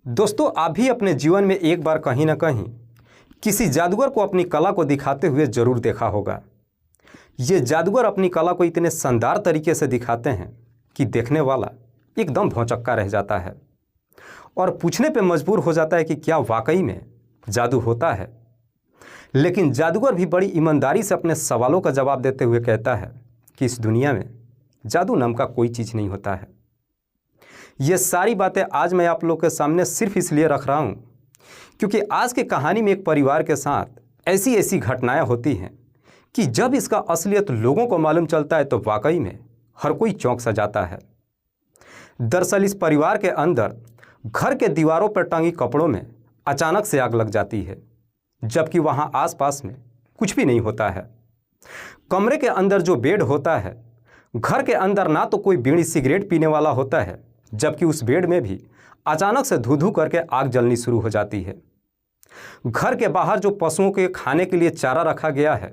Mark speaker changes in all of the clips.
Speaker 1: दोस्तों, आप भी अपने जीवन में एक बार कहीं ना कहीं किसी जादूगर को अपनी कला को दिखाते हुए जरूर देखा होगा। ये जादूगर अपनी कला को इतने शानदार तरीके से दिखाते हैं कि देखने वाला एकदम भौंचक्का रह जाता है और पूछने पे मजबूर हो जाता है कि क्या वाकई में जादू होता है। लेकिन जादूगर भी बड़ी ईमानदारी से अपने सवालों का जवाब देते हुए कहता है कि इस दुनिया में जादू नाम का कोई चीज़ नहीं होता है। ये सारी बातें आज मैं आप लोग के सामने सिर्फ इसलिए रख रहा हूँ क्योंकि आज की कहानी में एक परिवार के साथ ऐसी ऐसी घटनाएं होती हैं कि जब इसका असलियत लोगों को मालूम चलता है तो वाकई में हर कोई चौंक सा जाता है। दरअसल इस परिवार के अंदर घर के दीवारों पर टंगी कपड़ों में अचानक से आग लग जाती है, जबकि वहाँ आसपास में कुछ भी नहीं होता है। कमरे के अंदर जो बेड होता है, घर के अंदर ना तो कोई बीड़ी सिगरेट पीने वाला होता है, जबकि उस बेड में भी अचानक से धू धू करके आग जलनी शुरू हो जाती है। घर के बाहर जो पशुओं के खाने के लिए चारा रखा गया है,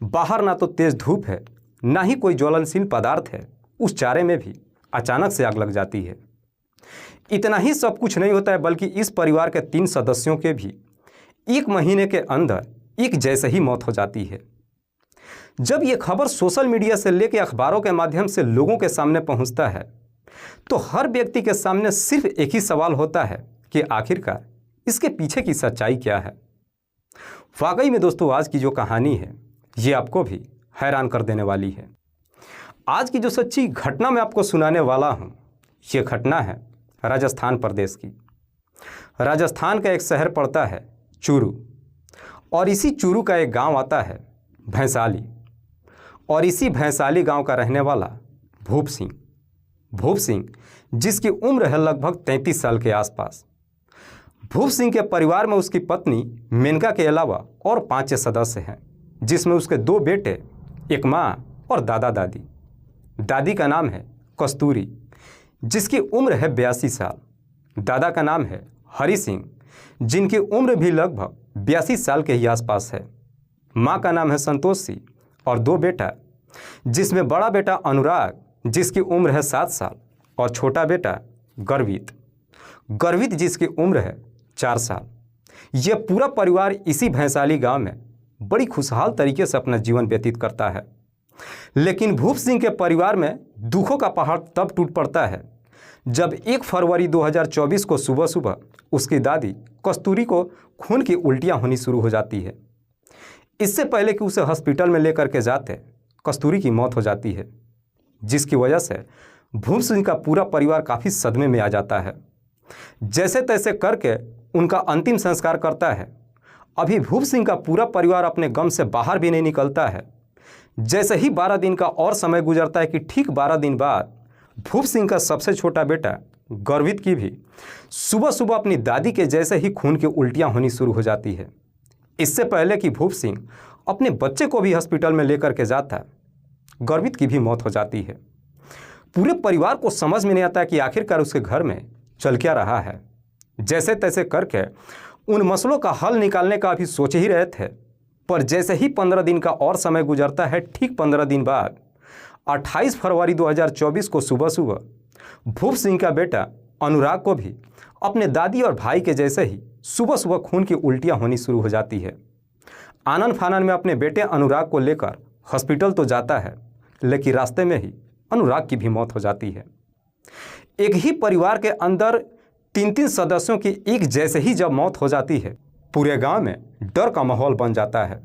Speaker 1: बाहर ना तो तेज धूप है ना ही कोई ज्वलनशील पदार्थ है, उस चारे में भी अचानक से आग लग जाती है। इतना ही सब कुछ नहीं होता है, बल्कि इस परिवार के 3 सदस्यों के भी 1 महीने के अंदर एक जैसे ही मौत हो जाती है। जब ये खबर सोशल मीडिया से लेकर अखबारों के माध्यम से लोगों के सामने पहुंचता है तो हर व्यक्ति के सामने सिर्फ एक ही सवाल होता है कि आखिरकार इसके पीछे की सच्चाई क्या है। वाकई में दोस्तों, आज की जो कहानी है ये आपको भी हैरान कर देने वाली है। आज की जो सच्ची घटना मैं आपको सुनाने वाला हूँ, ये घटना है राजस्थान प्रदेश की। राजस्थान का एक शहर पड़ता है चूरू, और इसी चूरू का एक गांव आता है भैंसाली, और इसी भैंसाली गांव का रहने वाला भूप सिंह जिसकी उम्र है लगभग 33 साल के आसपास। भूप सिंह के परिवार में उसकी पत्नी मेनका के अलावा और 5 सदस्य हैं, जिसमें उसके 2 बेटे, एक माँ और दादा दादी। दादी का नाम है कस्तूरी, जिसकी उम्र है 82 साल। दादा का नाम है हरि सिंह, जिनकी उम्र भी लगभग 82 साल के ही आसपास है। माँ का नाम है संतोषी और 2 बेटा, जिसमें बड़ा बेटा अनुराग जिसकी उम्र है 7 साल और छोटा बेटा गर्वित जिसकी उम्र है 4 साल। यह पूरा परिवार इसी भैंसाली गांव में बड़ी खुशहाल तरीके से अपना जीवन व्यतीत करता है। लेकिन भूप सिंह के परिवार में दुखों का पहाड़ तब टूट पड़ता है जब 1 फरवरी 2024 को सुबह सुबह उसकी दादी कस्तूरी को खून की उल्टियां होनी शुरू हो जाती है। इससे पहले कि उसे हॉस्पिटल में लेकर के जाते, कस्तूरी की मौत हो जाती है, जिसकी वजह से भूप सिंह का पूरा परिवार काफ़ी सदमे में आ जाता है। जैसे तैसे करके उनका अंतिम संस्कार करता है। अभी भूप सिंह का पूरा परिवार अपने गम से बाहर भी नहीं निकलता है। जैसे ही 12 दिन का और समय गुजरता है कि ठीक 12 दिन बाद भूप सिंह का सबसे छोटा बेटा गर्वित की भी सुबह सुबह अपनी दादी के जैसे ही खून की उल्टियां होनी शुरू हो जाती है। इससे पहले कि भूप सिंह अपने बच्चे को भी हॉस्पिटल में लेकर के जाता, गर्वित की भी मौत हो जाती है। पूरे परिवार को समझ में नहीं आता कि आखिरकार उसके घर में चल क्या रहा है। जैसे तैसे करके उन मसलों का हल निकालने का अभी सोच ही रहे थे, पर जैसे ही 15 दिन का और समय गुजरता है, ठीक 15 दिन बाद 28 फरवरी 2024 को सुबह सुबह भूप सिंह का बेटा अनुराग को भी अपने दादी और भाई के जैसे ही सुबह सुबह खून की उल्टियां होनी शुरू हो जाती है। आनन फानन में अपने बेटे अनुराग को लेकर हॉस्पिटल तो जाता है, लेकिन रास्ते में ही अनुराग की भी मौत हो जाती है। एक ही परिवार के अंदर 3 सदस्यों की एक जैसे ही जब मौत हो जाती है, पूरे गांव में डर का माहौल बन जाता है।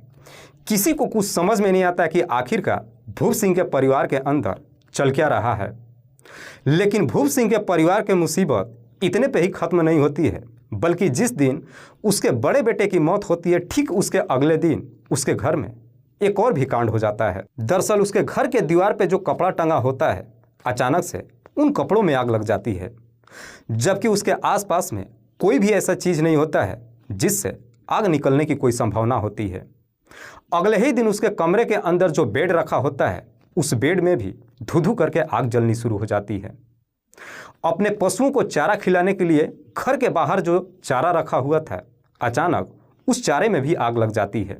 Speaker 1: किसी को कुछ समझ में नहीं आता कि आखिरकार भूप सिंह के परिवार के अंदर चल क्या रहा है। लेकिन भूप सिंह के परिवार की मुसीबत इतने पे ही खत्म नहीं होती है, बल्कि जिस दिन उसके बड़े बेटे की मौत होती है, ठीक उसके अगले दिन उसके घर में एक और भी कांड हो जाता है। दरअसल उसके घर के दीवार पे जो कपड़ा टंगा होता है, अचानक से उन कपड़ों में आग लग जाती है, जबकि उसके आसपास में कोई भी ऐसा चीज़ नहीं होता है जिससे आग निकलने की कोई संभावना होती है। अगले ही दिन उसके कमरे के अंदर जो बेड रखा होता है, उस बेड में भी धू धू करके आग जलनी शुरू हो जाती है। अपने पशुओं को चारा खिलाने के लिए घर के बाहर जो चारा रखा हुआ था, अचानक उस चारे में भी आग लग जाती है।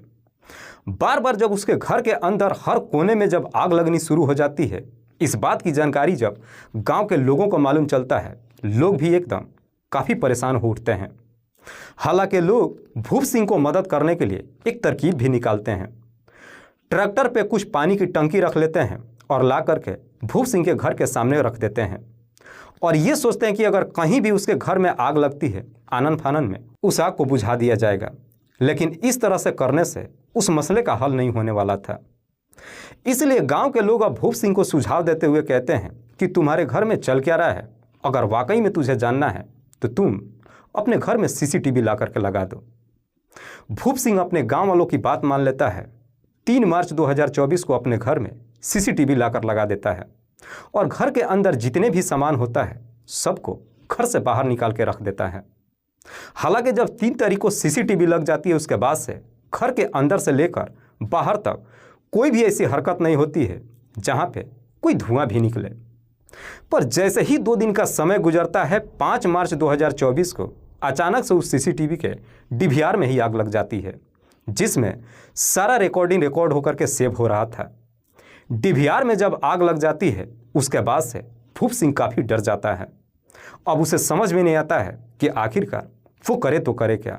Speaker 1: बार बार जब उसके घर के अंदर हर कोने में जब आग लगनी शुरू हो जाती है, इस बात की जानकारी जब गांव के लोगों को मालूम चलता है, लोग भी एकदम काफ़ी परेशान हो उठते हैं। हालांकि लोग भूप सिंह को मदद करने के लिए एक तरकीब भी निकालते हैं। ट्रैक्टर पे कुछ पानी की टंकी रख लेते हैं और ला करके भूप सिंह के घर के सामने रख देते हैं और ये सोचते हैं कि अगर कहीं भी उसके घर में आग लगती है आनन फानन में, उस आग को बुझा दिया जाएगा। लेकिन इस तरह से करने से उस मसले का हल नहीं होने वाला था। इसलिए गांव के लोग अब भूप सिंह को सुझाव देते हुए कहते हैं कि तुम्हारे घर में चल क्या रहा है, अगर वाकई में तुझे जानना है तो तुम अपने घर में सीसीटीवी ला करके लगा दो। भूप सिंह अपने गांव वालों की बात मान लेता है। 3 मार्च 2024 को अपने घर में सीसीटीवी लाकर लगा देता है और घर के अंदर जितने भी सामान होता है सबको घर से बाहर निकाल के रख देता है। हालांकि जब 3 तारीख को सीसीटीवी लग जाती है, उसके बाद से घर के अंदर से लेकर बाहर तक कोई भी ऐसी हरकत नहीं होती है जहां पे कोई धुआं भी निकले। पर जैसे ही 2 दिन का समय गुजरता है, 5 मार्च 2024 को अचानक से उस सीसीटीवी के डीवीआर में ही आग लग जाती है, जिसमें सारा रिकॉर्डिंग रिकॉर्ड होकर के सेव हो रहा था। डीवीआर में जब आग लग जाती है, उसके बाद से भूप सिंह काफ़ी डर जाता है। अब उसे समझ में नहीं आता है कि आखिरकार वो करे तो करे क्या।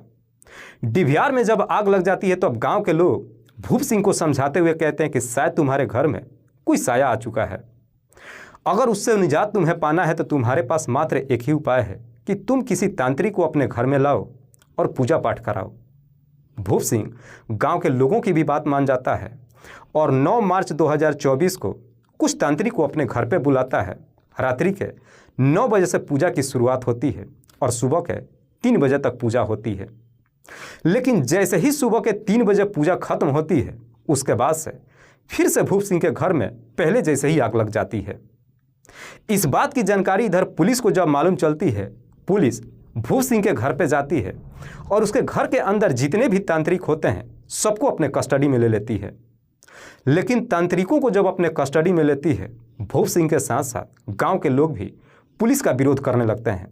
Speaker 1: डीवीआर में जब आग लग जाती है तो अब गांव के लोग भूप सिंह को समझाते हुए कहते हैं कि शायद तुम्हारे घर में कोई साया आ चुका है। अगर उससे निजात तुम्हें पाना है तो तुम्हारे पास मात्र एक ही उपाय है कि तुम किसी तांत्रिक को अपने घर में लाओ और पूजा पाठ कराओ। भूप सिंह गांव के लोगों की भी बात मान जाता है और 9 मार्च 2024 को कुछ तांत्रिक को अपने घर पे बुलाता है। रात्रि के 9 बजे से पूजा की शुरुआत होती है और सुबह के 3 बजे तक पूजा होती है। लेकिन जैसे ही सुबह के 3 बजे पूजा खत्म होती है, उसके बाद से फिर से भूप सिंह के घर में पहले जैसे ही आग लग जाती है। इस बात की जानकारी इधर पुलिस को जब मालूम चलती है, पुलिस भूप सिंह के घर पे जाती है और उसके घर के अंदर जितने भी तांत्रिक होते हैं सबको अपने कस्टडी में ले लेती है। लेकिन तांत्रिकों को जब अपने कस्टडी में लेती है, भूप सिंह के साथ साथ गांव के लोग भी पुलिस का विरोध करने लगते हैं।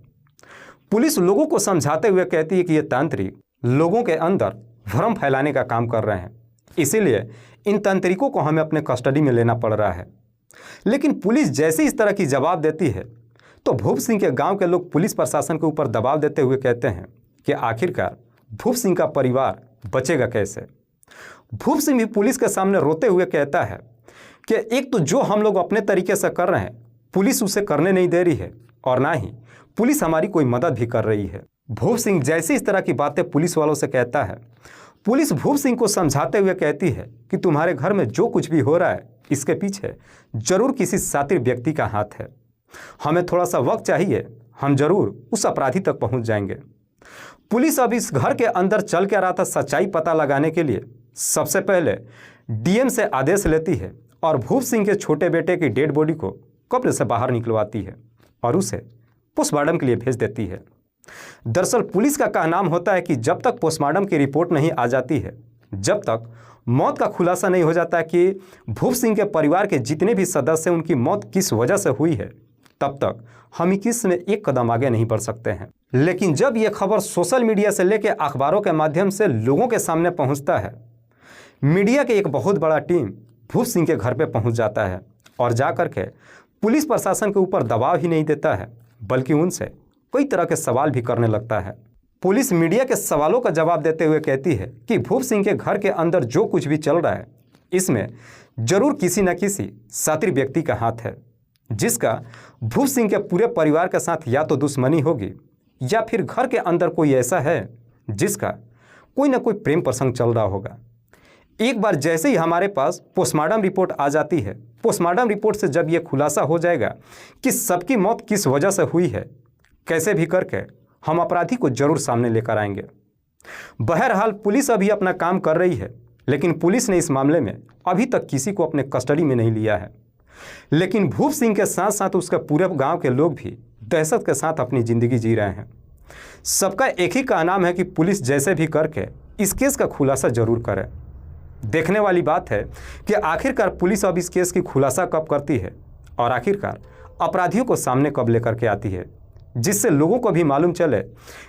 Speaker 1: पुलिस लोगों को समझाते हुए कहती है कि ये तांत्रिक लोगों के अंदर भ्रम फैलाने का काम कर रहे हैं, इसीलिए इन तांत्रिकों को हमें अपने कस्टडी में लेना पड़ रहा है। लेकिन पुलिस जैसे इस तरह की जवाब देती है तो भूप सिंह के गांव के लोग पुलिस प्रशासन के ऊपर दबाव देते हुए कहते हैं कि आखिरकार भूप सिंह का परिवार बचेगा कैसे। भूप सिंह भी पुलिस के सामने रोते हुए कहता है कि एक तो जो हम लोग अपने तरीके से कर रहे हैं पुलिस उसे करने नहीं दे रही है और ना ही पुलिस हमारी कोई मदद भी कर रही है। भूप सिंह जैसे इस तरह की बातें पुलिस वालों से कहता है, पुलिस भूप सिंह को समझाते हुए कहती है कि तुम्हारे घर में जो कुछ भी हो रहा है इसके पीछे जरूर किसी शातिर व्यक्ति का हाथ है। हमें थोड़ा सा वक्त चाहिए, हम जरूर उस अपराधी तक पहुंच जाएंगे। पुलिस अब इस घर के अंदर चल क्या रहा था सच्चाई पता लगाने के लिए सबसे पहले डीएम से आदेश लेती है और भूप सिंह के छोटे बेटे की डेड बॉडी को कब्र से बाहर निकलवाती है और उसे पोस्टमार्टम के लिए भेज देती है। दरअसल पुलिस का कहनाम होता है कि जब तक पोस्टमार्टम की रिपोर्ट नहीं आ जाती है, जब तक मौत का खुलासा नहीं हो जाता है कि भूप सिंह के परिवार के जितने भी सदस्य हैं उनकी मौत किस वजह से हुई है, तब तक हम इस में एक कदम आगे नहीं बढ़ सकते हैं। लेकिन जब यह खबर सोशल मीडिया से लेकर अखबारों के माध्यम से लोगों के सामने पहुंचता है, मीडिया के एक बहुत बड़ा टीम भूप सिंह के घर पे पहुंच जाता है और जाकर के पुलिस प्रशासन के ऊपर दबाव ही नहीं देता है बल्कि उनसे कई तरह के सवाल भी करने लगता है। पुलिस मीडिया के सवालों का जवाब देते हुए कहती है कि भूप सिंह के घर के अंदर जो कुछ भी चल रहा है इसमें जरूर किसी न किसी शातिर व्यक्ति का हाथ है, जिसका भूप सिंह के पूरे परिवार के साथ या तो दुश्मनी होगी या फिर घर के अंदर कोई ऐसा है जिसका कोई ना कोई प्रेम प्रसंग चल रहा होगा। एक बार जैसे ही हमारे पास पोस्टमार्टम रिपोर्ट आ जाती है, पोस्टमार्टम रिपोर्ट से जब यह खुलासा हो जाएगा कि सबकी मौत किस वजह से हुई है, कैसे भी करके हम अपराधी को जरूर सामने लेकर आएंगे। बहरहाल पुलिस अभी अपना काम कर रही है, लेकिन पुलिस ने इस मामले में अभी तक किसी को अपने कस्टडी में नहीं लिया है। लेकिन भूप सिंह के साथ साथ उसके पूरे गांव के लोग भी दहशत के साथ अपनी ज़िंदगी जी रहे हैं। सबका एक ही कहनाम है कि पुलिस जैसे भी करके इस केस का खुलासा जरूर करे। देखने वाली बात है कि आखिरकार पुलिस अब इस केस की खुलासा कब करती है और आखिरकार अपराधियों को सामने कब लेकर के आती है, जिससे लोगों को भी मालूम चले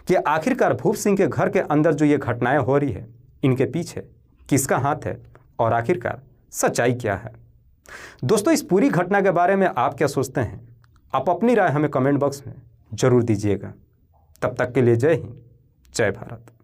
Speaker 1: कि आखिरकार भूप सिंह के घर के अंदर जो ये घटनाएं हो रही है इनके पीछे किसका हाथ है और आखिरकार सच्चाई क्या है। दोस्तों, इस पूरी घटना के बारे में आप क्या सोचते हैं? आप अपनी राय हमें कमेंट बॉक्स में जरूर दीजिएगा। तब तक के लिए जय हिंद, जय भारत।